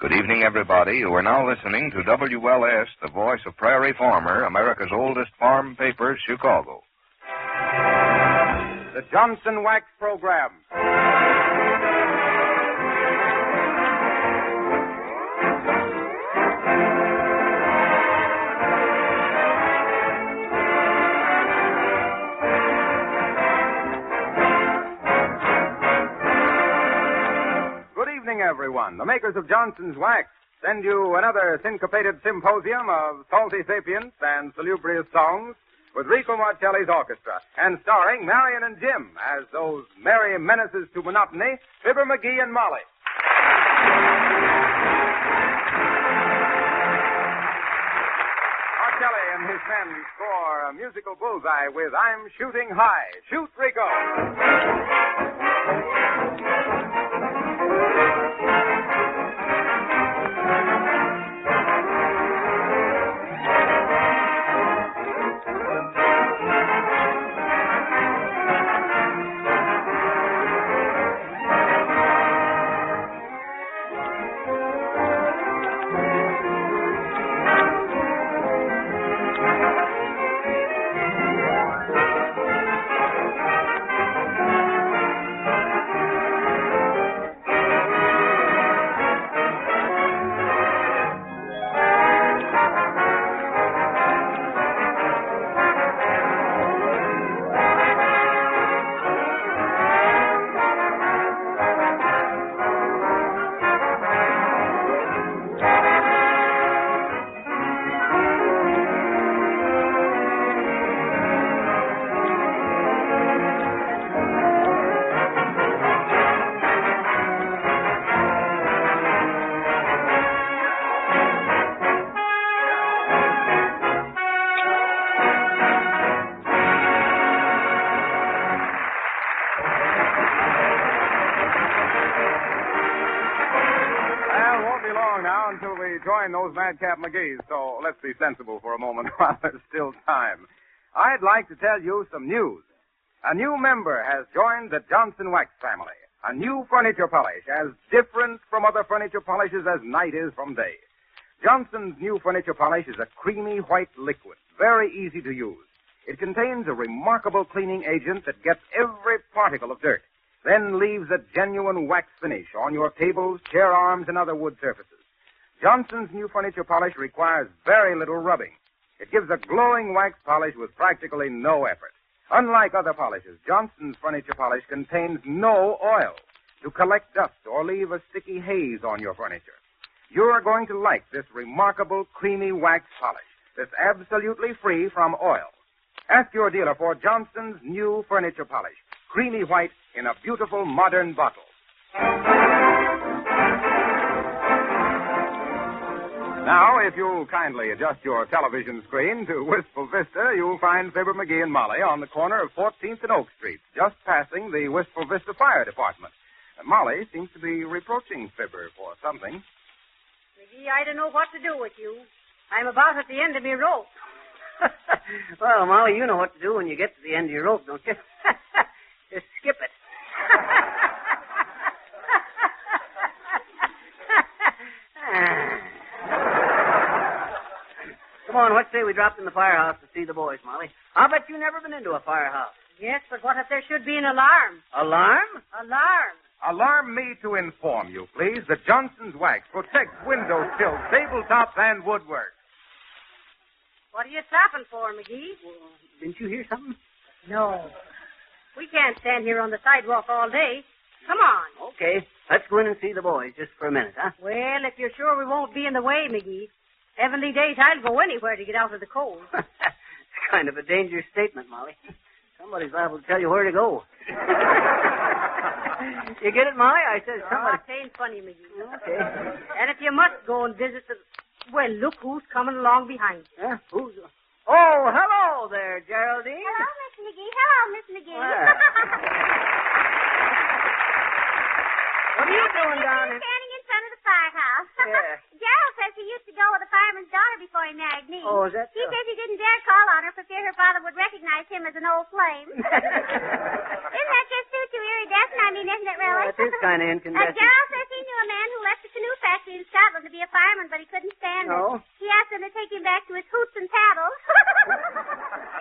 Good evening, everybody. You are now listening to WLS, the voice of Prairie Farmer, America's oldest farm paper, Chicago. The Johnson Wax Program. Everyone. The makers of Johnson's Wax send you another syncopated symposium of salty sapience and salubrious songs with Rico Marcelli's orchestra and starring Marian and Jim as those merry menaces to monotony, Fibber McGee and Molly. Marcelli and his men score a musical bullseye with I'm Shooting High. Shoot, Rico! Join those madcap McGees, so let's be sensible for a moment while there's still time. I'd like to tell you some news. A new member has joined the Johnson Wax family. A new furniture polish, as different from other furniture polishes as night is from day. Johnson's new furniture polish is a creamy white liquid, very easy to use. It contains a remarkable cleaning agent that gets every particle of dirt, then leaves a genuine wax finish on your tables, chair arms, and other wood surfaces. Johnson's new furniture polish requires very little rubbing. It gives a glowing wax polish with practically no effort. Unlike other polishes, Johnson's furniture polish contains no oil to collect dust or leave a sticky haze on your furniture. You're going to like this remarkable creamy wax polish that's absolutely free from oil. Ask your dealer for Johnson's new furniture polish, creamy white in a beautiful modern bottle. Now, if you'll kindly adjust your television screen to Wistful Vista, you'll find Fibber McGee and Molly on the corner of 14th and Oak Street, just passing the Wistful Vista Fire Department. Molly seems to be reproaching Fibber for something. McGee, I don't know what to do with you. I'm about at the end of my rope. Well, Molly, you know what to do when you get to the end of your rope, don't you? Just skip it. Come on, what say we dropped in the firehouse to see the boys, Molly? I'll bet you've never been into a firehouse. Yes, but what if there should be an alarm? Alarm? Alarm. Allow me to inform you, please, that Johnson's Wax protects window sills, tabletops, and woodwork. What are you stopping for, McGee? Well, didn't you hear something? No. We can't stand here on the sidewalk all day. Come on. Okay, let's go in and see the boys just for a minute, huh? Well, if you're sure we won't be in the way, McGee. Heavenly days, I'll go anywhere to get out of the cold. It's kind of a dangerous statement, Molly. Somebody's liable to tell you where to go. You get it, Molly? I said somebody... Oh, it ain't funny, McGee. Okay. And if you must go and visit the... Well, look who's coming along behind you. Huh? Who's... Oh, hello there, Geraldine. Hello, Miss McGee. Hello, Miss McGee. What are you doing down here? Standing in front of the firehouse. Yeah. Gerald says he used to go with the fireman's daughter before he married me. Oh, is that He so? says he didn't dare call on her for fear her father would recognize him as an old flame. Isn't that just too iridescent? I mean, isn't it really? Well, it is kind of incandescent. Gerald says he knew a man who left the canoe factory in Scotland island, but he couldn't stand No. it. He asked them to take him back to his hoots and paddles.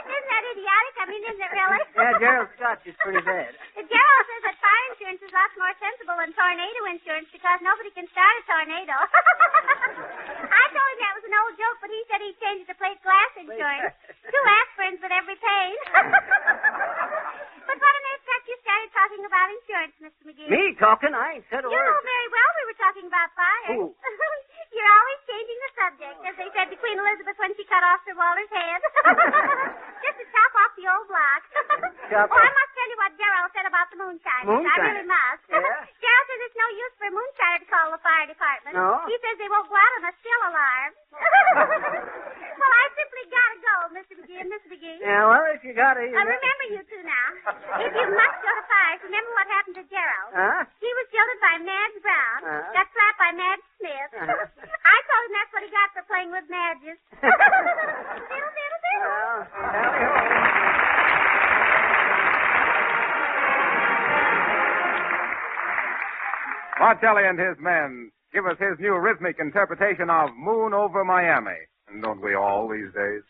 Isn't that idiotic? I mean, isn't it really? Yeah, Gerald Scott is pretty bad. Gerald says that fire insurance is lots more sensible than tornado insurance because nobody can start a tornado. I told him that was an old joke, but he said he'd change it to plate glass insurance. 2 aspirins with every pain. But what on earth got you started talking about insurance, Mr. McGee? Me talking? I ain't said a You word. know very well we were talking about fire. Who? You're always changing the subject, as they said to Queen Elizabeth when she cut off Sir Walter's head. Just to chop off the old block. Chop I off. must tell you what Gerald said about the moonshiners. I Moonshiners? really must. Yeah? Gerald says it's no use for a moonshiner to call the fire department. No? He says they won't go out on a still alarm. Well, I simply gotta go, Mr. McGee and Miss McGee. Yeah, well, if you got it. Remember you two now. If you must go to fires, remember what happened to Gerald. Huh? He was jilted by Madge Brown, got slapped by Madge Smith. I told him that's what he got for playing with Madges. Diddle, diddle, diddle. Well, tally ho. Marcelli and his men give us his new rhythmic interpretation of Moon Over Miami. And don't we all these days?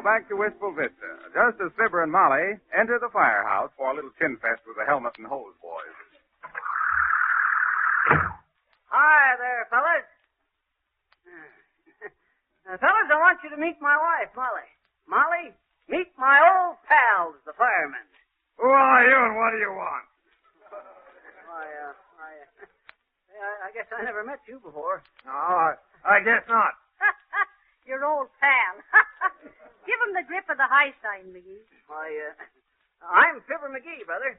Back to Wistful Vista, just as Fibber and Molly enter the firehouse for a little chin fest with the helmet and hose boys. Hi there, fellas. Fellas, I want you to meet my wife, Molly. Molly, meet my old pals, the firemen. Who are you and what do you want? I guess I never met you before. No, I guess not. Your old pal. Give him the grip of the high sign, McGee. I'm Fibber McGee, brother.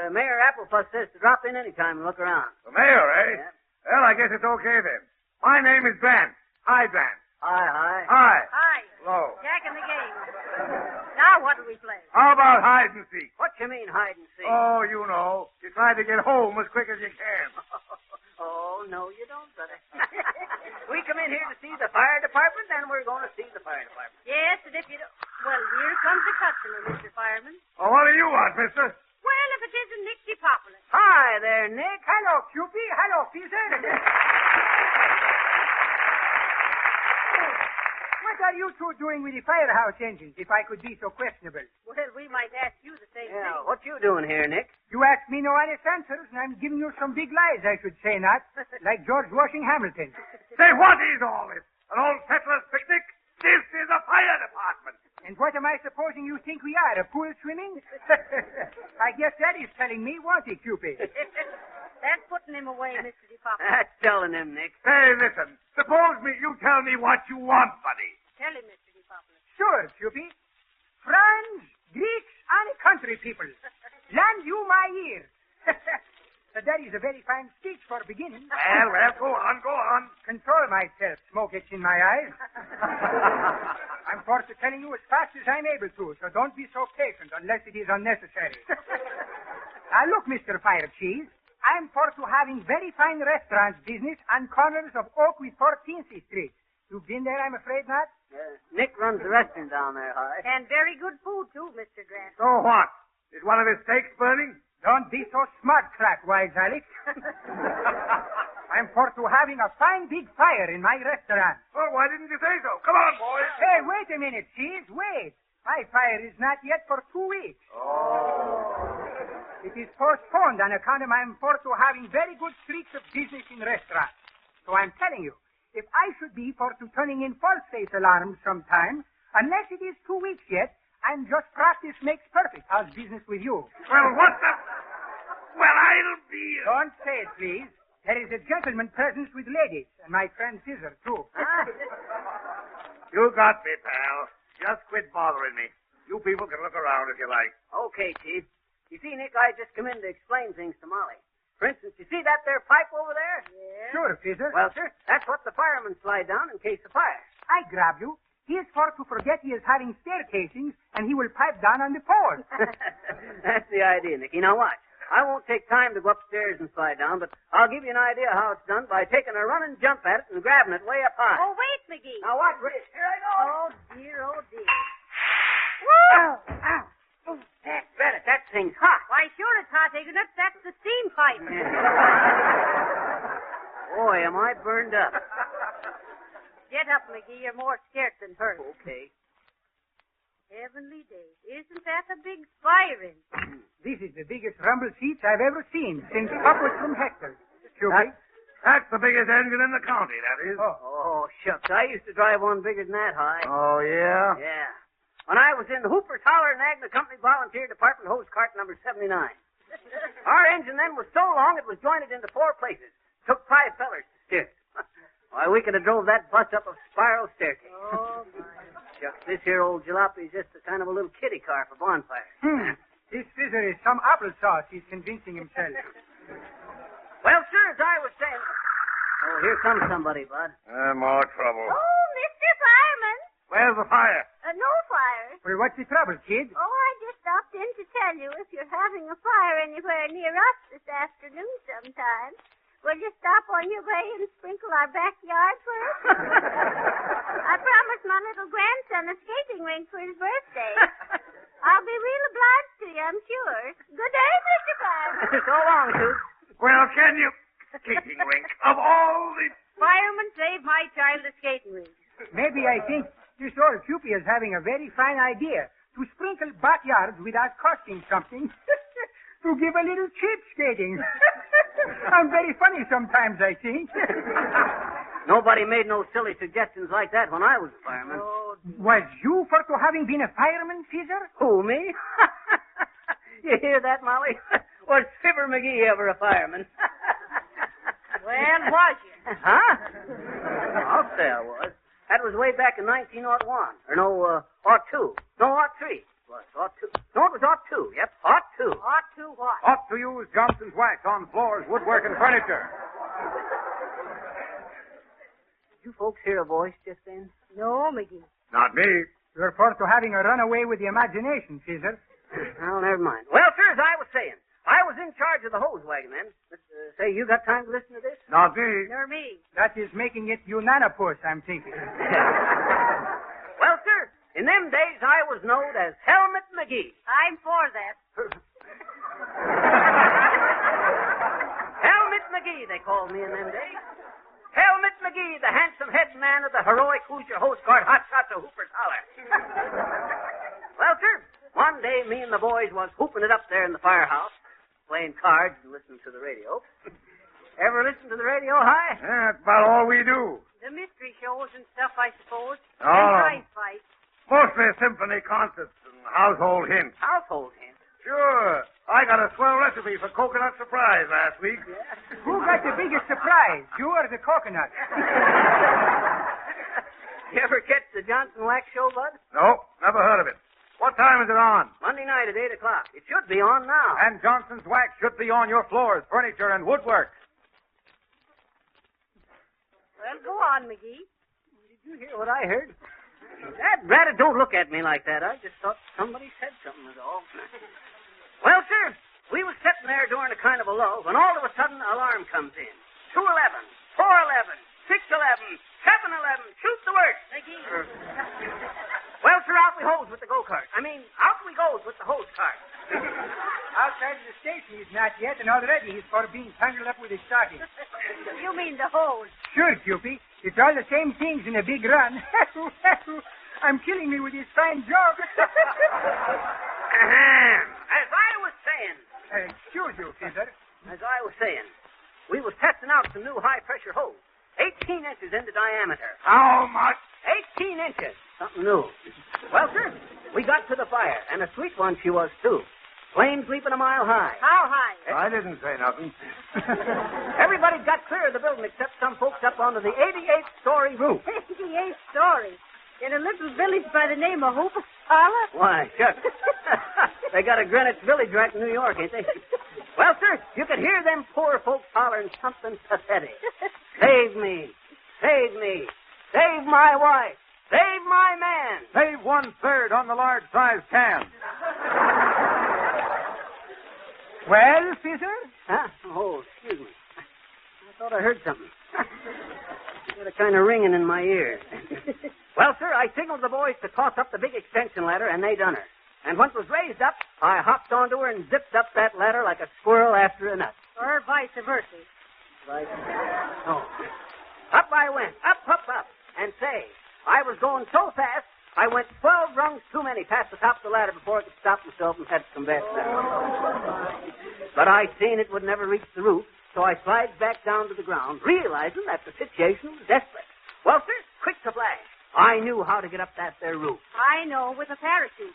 Mayor Applefuss says to drop in any time and look around. The mayor, eh? Yeah. Well, I guess it's okay then. My name is Van. Hi, Van. Hi. Hi. Hi. Hello. Jack in the game. Now what do we play? How about hide and seek? What you mean hide and seek? Oh, you know. You try to get home as quick as you can. Oh, no, you don't, brother. We come in here to see the fire department, and we're going to see the fire department. Yes, and if you don't... Well, here comes the customer, Mr. Fireman. Oh, what do you want, mister? Well, if it isn't Nick DePopular. Hi there, Nick. Hello, Cupid. Hello, Peter. What are you two doing with the firehouse engines, if I could be so questionable? Well, we might ask you the same Yeah, thing. what you doing here, Nick? You ask me no honest answers, and I'm giving you some big lies, I should say not, like George Washington Hamilton. Say, what is all this? An old settler's picnic? This is a fire department. And what am I supposing you think we are, a pool swimming? I guess that is telling me, won't it, Cupid? That's putting him away, Mr. DePopular. That's telling him, Nick. Hey, listen. Suppose you tell me what you want, buddy. Tell him, Mr. DePopular. Sure, Cupid. Friends, Greeks, and country people, lend you my ear. That is a very fine speech for beginning. Well, go on. Control myself, smoke itch in my eyes. I'm for to telling you as fast as I'm able to, so don't be so patient unless it is unnecessary. Now look, Mr. Fire Cheese, I'm for to having very fine restaurants business on corners of Oak with 14th Street. You've been there, I'm afraid not? Nick runs the restaurant down there, Hi. And very good food, too, Mr. Grant. So what? Is one of his steaks burning? Don't be so smart, crack, wise Alex. I'm for to having a fine big fire in my restaurant. Well, why didn't you say so? Come on, boys. Hey, wait a minute, Cheese. Wait. My fire is not yet for 2 weeks. Oh. It is postponed on account of I'm for to having very good streaks of business in restaurant. So I'm telling you, if I should be for to turning in false face alarms sometime, unless it is 2 weeks yet, I'm just practice makes perfect. How's business with you? Well, what the... Well, I'll be... Don't say it, please. There is a gentleman present with ladies, and my friend Scissor, too. You got me, pal. Just quit bothering me. You people can look around if you like. Okay, Chief. You see, Nick, I just come in to explain things to Molly. For instance, you see that there pipe over there? Yeah. Sure, Scissor. Well, sir, that's what the firemen slide down in case of fire. I grab you. He is for to forget he is having staircasings, and he will pipe down on the pole. That's the idea, Nicky. Now watch. I won't take time to go upstairs and slide down, but I'll give you an idea how it's done by taking a running jump at it and grabbing it way up high. Oh, wait, McGee. Now watch this. Here I go. Oh, dear, oh, dear. Ow, ow. Oh, that's better. That thing's hot. Why, sure it's hot, Ignorant. That's the steam pipe. Boy, am I burned up. Get up, McGee. You're more scared than hurt. Okay. Heavenly days. Isn't that a big fire engine? This is the biggest rumble seats I've ever seen since upwards from Hector. Sure. That's the biggest engine in the county, that is. Oh, shucks. I used to drive one bigger than that high. Oh, yeah? Yeah. When I was in Hooper's Holler and Agna Company Volunteer Department hose cart number 79. Our engine then was so long it was jointed into 4 places. Took 5 fellers to steer. Why, we could have drove that bus up a spiral staircase. Oh, my. Shucks, this here old jalopy is just a kind of a little kiddie car for bonfires. This Scissor is some applesauce, he's convincing himself. Well, sir, as I was saying... Oh, here comes somebody, Bud. More trouble. Oh, Mr. Fireman. Where's the fire? No fire. Well, what's the trouble, kid? Oh, I just stopped in to tell you if you're having a fire anywhere near us this afternoon sometime, will you stop on your way and sprinkle our backyard for us? I promised my little grandson a skating rink for his birthday. I'll be real obliged to you, I'm sure. Good day, Mr. Fireman. So long, Toots. Well, can you... Skating rink. Of all the... Fireman saved my child a skating rink. Maybe I think this old Cupid is having a very fine idea to sprinkle backyards without costing something to give a little cheap skating. I'm very funny sometimes, I think. Nobody made no silly suggestions like that when I was a fireman. Oh, Was you for to having been a fireman, Caesar? Who, me? You hear that, Molly? Was Fibber McGee ever a fireman? well, was you? Huh? I'll say I was. That was way back in 1901. Or no, 02. No, 03. Was 02. No, it was 02. Yep, 02. Ought to what? Ought to use Johnson's wax on floors, woodwork, and furniture. Did you folks hear a voice just then? No, McGee. Not me. You're for to having a runaway with the imagination, Caesar. Oh, never mind. Well, sir, as I was saying, I was in charge of the hose wagon then. Say, you got time to listen to this? Not me. Nor me. That is making it unanimous, I'm thinking. Well, sir, in them days I was known as Helmet McGee. I'm for that. Helmet McGee, they called me in them days. Helmet McGee, the handsome head man of the heroic Hoosier Hose Cart Hot Shots of Hooper's Holler. Well, sir, one day me and the boys was hooping it up there in the firehouse, playing cards and listening to the radio. Ever listen to the radio, Hi? That's about all we do. The mystery shows and stuff, I suppose. Oh. And prize fights. Mostly symphony concerts and household hints. Household hints. Sure. I got a swell recipe for coconut surprise last week. Who got the biggest surprise, you or the coconut? You ever catch the Johnson Wax show, Bud? No, never heard of it. What time is it on? Monday night at 8 o'clock. It should be on now. And Johnson's wax should be on your floors, furniture, and woodwork. Well, go on, McGee. Did you hear what I heard? Dad, Braddock, don't look at me like that. I just thought somebody said something is all. Well, sir, we was sitting there during a kind of a lull when all of a sudden an alarm comes in. 211, 411, 611, 711, shoot the works. McGee. Well, sir, out we hose with the go-kart. Out we goes with the hose cart. Outside of the station he's not yet, and already he's for being tangled up with his stocking. You mean the hose. Sure, Cupid. It's all the same things in a big run. I'm killing me with this fine job. As I was saying, Excuse you, Fibber. we was testing out some new high-pressure hose. 18 inches in the diameter. How much? 18 inches. Something new. Well, sir, we got to the fire, and a sweet one she was, too. Flames leaping a mile high. How high? I didn't say nothing. Everybody got clear of the building except some folks up onto the 88th story roof. 88th story. In a little village by the name of Hoopala? Why, shucks. They got a Greenwich Village right in New York, ain't they? Well, sir, you could hear them poor folks hollering something pathetic. Save me. Save me. Save my wife. Save my man. Save 1/3 on the large-sized can. Well, Fizzer? Huh? Oh, excuse me. I thought I heard something. Got a kind of ringing in my ear. Well, sir, I signaled the boys to toss up the big extension ladder, and they done her. And when it was raised up, I hopped onto her and zipped up that ladder like a squirrel after a nut. Or vice versa. Like, oh. Up I went, up. And say, I was going so fast, I went 12 rungs too many past the top of the ladder before I could stop myself and had to come back down. But I seen it would never reach the roof, so I slides back down to the ground, realizing that the situation was desperate. Well, sir, quick to flash. I knew how to get up that there roof. I know, with a parachute.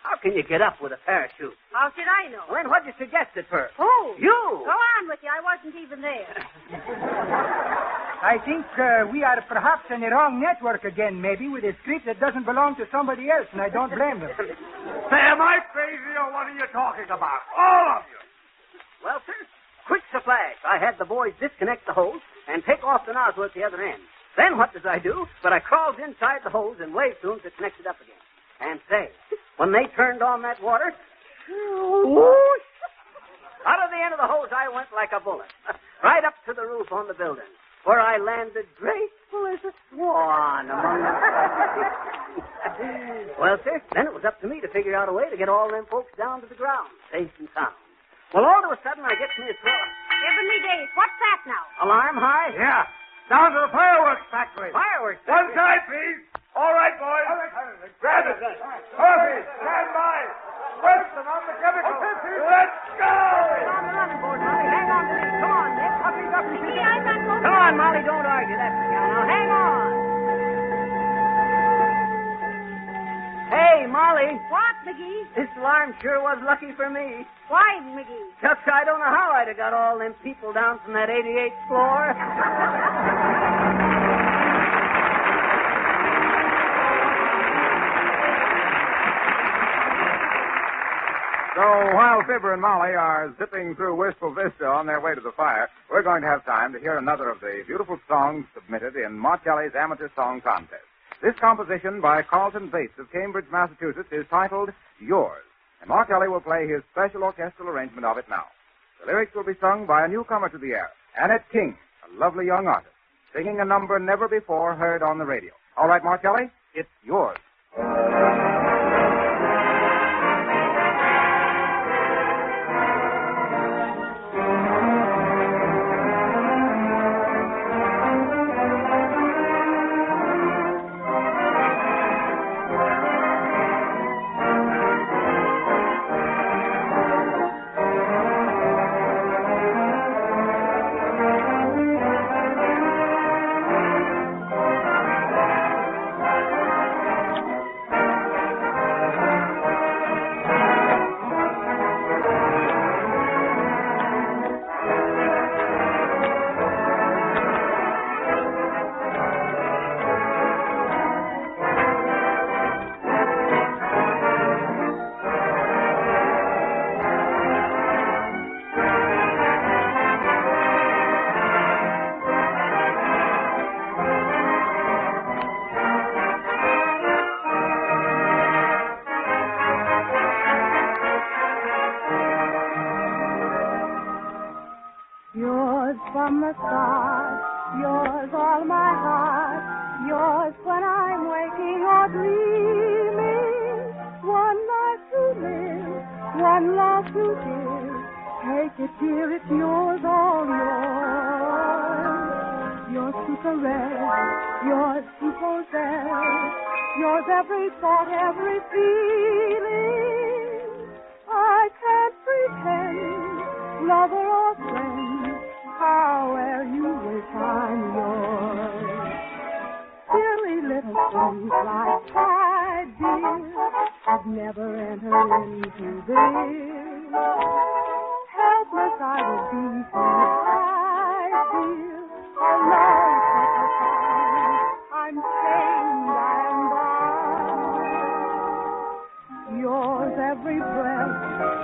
How can you get up with a parachute? How should I know? Well, then what'd you suggest it for? Who? You! Go on with you. I wasn't even there. I think we are perhaps in the wrong network again, maybe, with a script that doesn't belong to somebody else, and I don't blame them. Say, am I crazy or what are you talking about? All of you. Well, sir, quick to flash. I had the boys disconnect the hose and take off the nozzle at the other end. Then what does I do? But I crawled inside the hose and waved to them to connect it up again. And say, when they turned on that water, whoosh, out of the end of the hose I went like a bullet, right up to the roof on the building, where I landed graceful as a swan among them. Well, sir, then it was up to me to figure out a way to get all them folks down to the ground, safe and sound. Well, all of a sudden I get to me a throw. Heavenly days. What's that now? Alarm high? Yeah. Down to the fireworks factory. Fireworks. One side, please. All right, boys. Grab it. Coffee, stand by. Weston on the chemical. Let's go. On the running board, Molly. Hang on to me. Come on, Nick. Hurry up and Gee, I'm not going. Come on, Molly. Don't argue. That's the gal. Now, hang on. Hey, Molly. What, McGee? This alarm sure was lucky for me. Why, McGee? Just I don't know how I'd have got all them people down from that 88th floor. So while Fibber and Molly are zipping through Wistful Vista on their way to the fire, we're going to have time to hear another of the beautiful songs submitted in Marcelli's Amateur Song Contest. This composition by Carlton Bates of Cambridge, Massachusetts is titled Yours, and Marcelli will play his special orchestral arrangement of it now. The lyrics will be sung by a newcomer to the air, Annette King, a lovely young artist, singing a number never before heard on the radio. All right, Marcelli, it's yours. yours to caress, yours to possess, yours every thought, every feeling. I can't pretend, lover or friend, however you wish I'm yours. Silly little things like pride, dear, I'd never enter into this. Helpless I would be inside, dear, a love such a kind. I'm chained and bound. Yours every breath,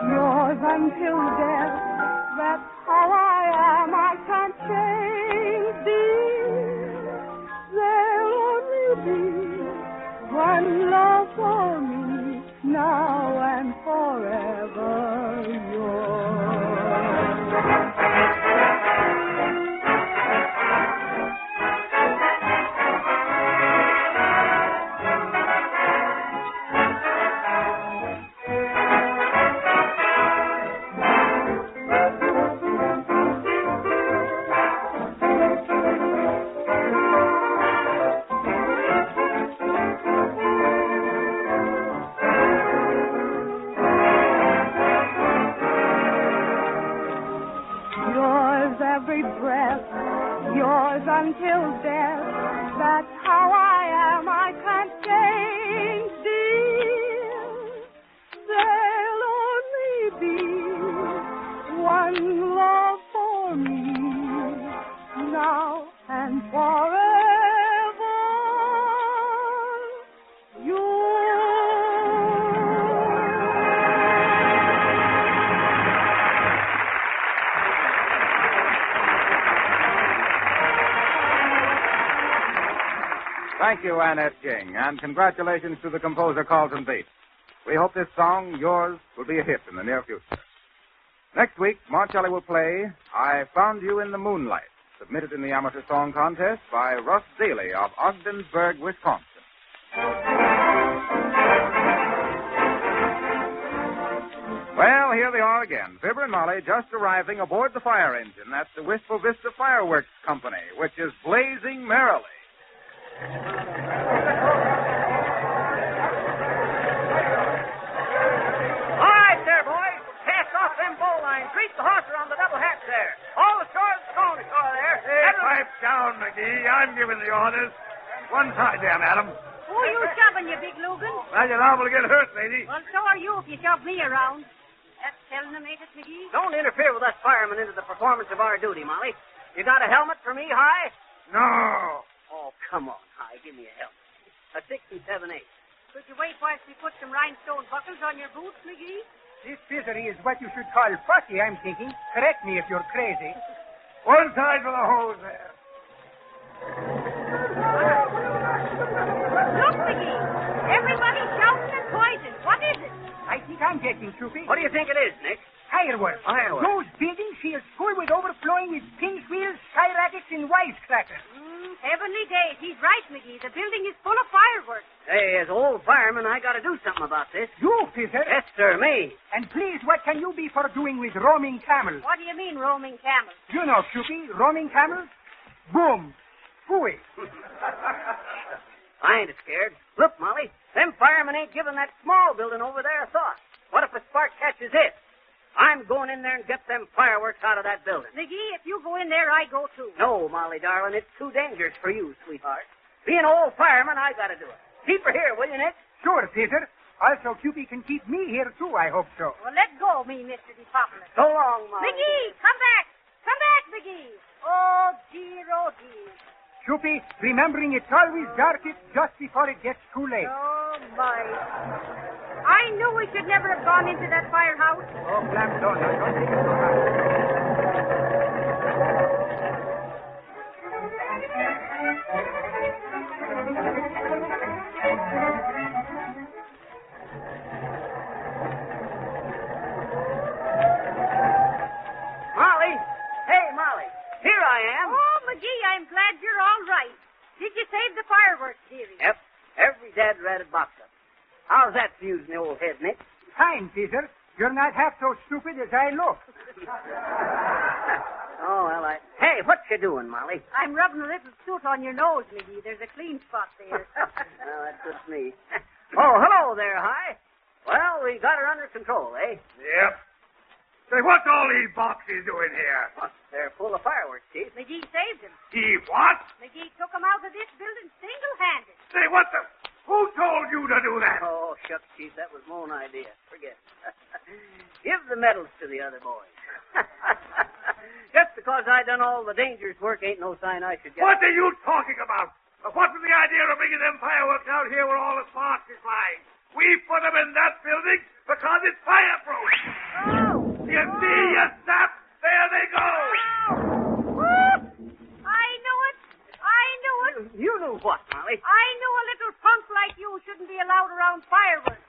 yours until death. That's how I am, I can't change, dear. There'll only be one love for me, now and forever yours. Every breath, yours until death. That's how I am, I can't change, dear. There'll only be one love for me, now and forever. Thank you, Annette King, and congratulations to the composer Carlton Bates. We hope this song, yours, will be a hit in the near future. Next week, Marcelli will play I Found You in the Moonlight, submitted in the amateur song contest by Russ Daly of Ogdensburg, Wisconsin. Well, here they are again, Fibber and Molly just arriving aboard the fire engine at the Wistful Vista Fireworks Company, which is blazing merrily. All right there, boys. Cast off them bowlines. Reach the hawser on the double hatch there. All the stores going ashore there. Hey, pipe down, McGee. I'm giving the orders. One side there, madam. Who are you shoving, you big Lugan? Well, you're liable to get hurt, lady. Well, so are you if you shove me around. That's telling them, ain't it, McGee? Don't interfere with us firemen into the performance of our duty, Molly. You got a helmet for me, High? No. Oh, come on, High. Give me a helmet. A 67-8. Could you wait whilst we put some rhinestone buckles on your boots, McGee? This misery is what you should call fussy, I'm thinking. Correct me if you're crazy. One side for the hose there. Look, McGee. Everybody's shouting and pointing. What is it? I think I'm getting Choopy. What do you think it is, Nick? Fireworks. Fireworks. Those buildings feel full with overflowing with pins, wheels, skyrockets, and wisecrackers. Heavenly days. He's right, McGee. The building is full of fireworks. Hey, as old fireman, I got to do something about this. You, Peter? Yes, sir, me. And please, what can you be for doing with roaming camels? What do you mean, roaming camels? You know, Choopy, roaming camels? Boom. Fooey. I ain't scared. Look, Molly, them firemen ain't giving that small building over there a thought. What if a spark catches it? I'm going in there and get them fireworks out of that building. McGee, if you go in there, I go too. No, Molly, darling, it's too dangerous for you, sweetheart. Being an old fireman, I got to do it. Keep her here, will you, Nick? Sure, Peter. Also, Choopy can keep me here, too, I hope so. Well, let go of me, Mr. DePopulous. So long, Molly. McGee, come back. Come back, McGee. Oh, dear, oh, dear. Choopy, remembering it's always darkest just before it gets too late. Oh, my. I knew we should never have gone into that firehouse. Oh, clamp down now. Don't take it so hard. Molly. Hey, Molly. Here I am. Oh, McGee, I'm glad you're all right. Did you save the fireworks, dearie? Yep. Every dad-ratted box up. How's that fuse in the old head, Nick? Fine, Peter. You're not half so stupid as I look. Oh, well, Hey, what you doing, Molly? I'm rubbing a little soot on your nose, McGee. There's a clean spot there. Well, that suits me. Oh, hello there, Hi. Well, we got her under control, eh? Yep. Say, what's all these boxes doing here? What? They're full of fireworks, Chief. McGee saved him. He what? McGee took him out of this building single-handed. Say, what the... Who told you to do that? Oh, shucks, Chief, that was my own idea. Forget it. Give the medals to the other boys. Just because I done all the dangerous work ain't no sign I should get... What are you talking about? What was the idea of bringing them fireworks out here where all the sparks is flying? We put them in that building because it's fireproof. Oh! You see, you sap? There they go. I knew it. I knew it. You knew what, Molly? I knew a little punk like you shouldn't be allowed around fireworks.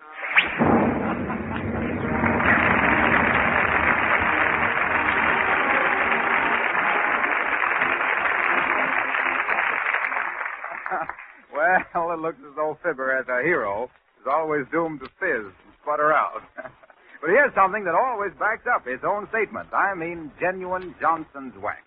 Well, it looks as though Fibber, as a hero, is always doomed to fizz and sputter out. But here's something that always backs up his own statement. I mean genuine Johnson's wax.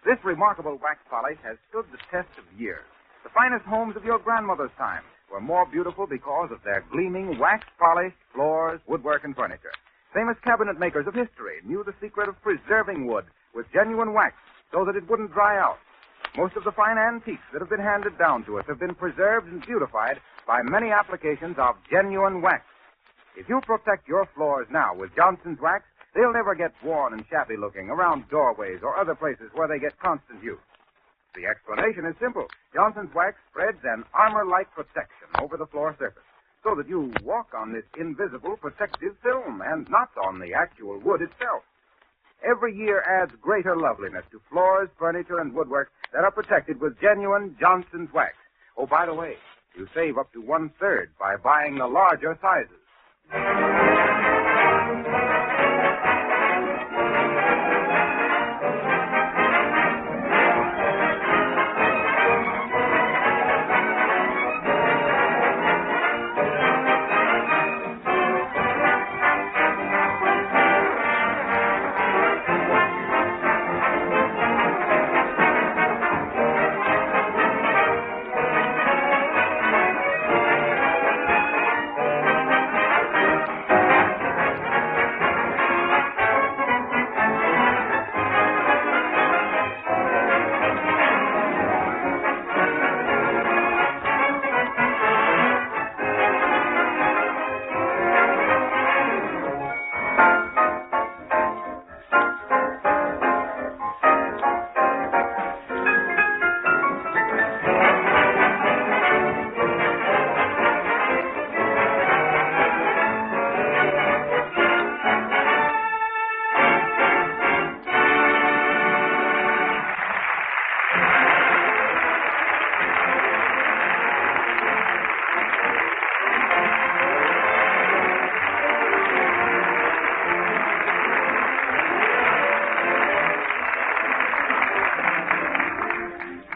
This remarkable wax polish has stood the test of years. The finest homes of your grandmother's time were more beautiful because of their gleaming wax-polished floors, woodwork, and furniture. Famous cabinet makers of history knew the secret of preserving wood with genuine wax so that it wouldn't dry out. Most of the fine antiques that have been handed down to us have been preserved and beautified by many applications of genuine wax. If you protect your floors now with Johnson's wax, they'll never get worn and shabby looking around doorways or other places where they get constant use. The explanation is simple. Johnson's wax spreads an armor-like protection over the floor surface so that you walk on this invisible protective film and not on the actual wood itself. Every year adds greater loveliness to floors, furniture, and woodwork that are protected with genuine Johnson's wax. Oh, by the way, you save up to 1/3 by buying the larger sizes.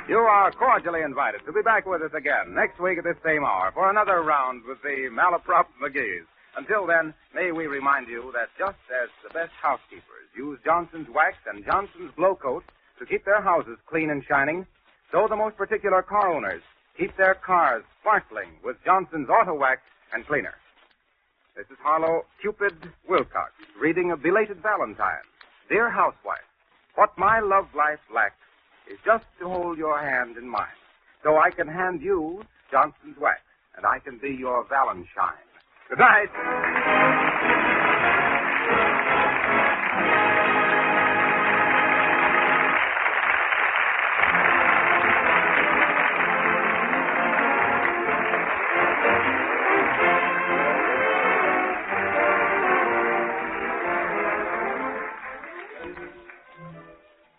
You are cordially invited to be back with us again next week at this same hour for another round with the Malaprop McGees. Until then, may we remind you that just as the best housekeepers use Johnson's wax and Johnson's glow coat to keep their houses clean and shining, so the most particular car owners keep their cars sparkling with Johnson's auto wax and cleaner. This is Harlow Cupid Wilcox reading a belated Valentine. Dear housewife, what my love life lacks is just to hold your hand in mine, so I can hand you Johnson's wax, and I can be your Valentine. Good night.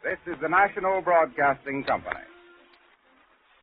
This is the National Broadcasting Company.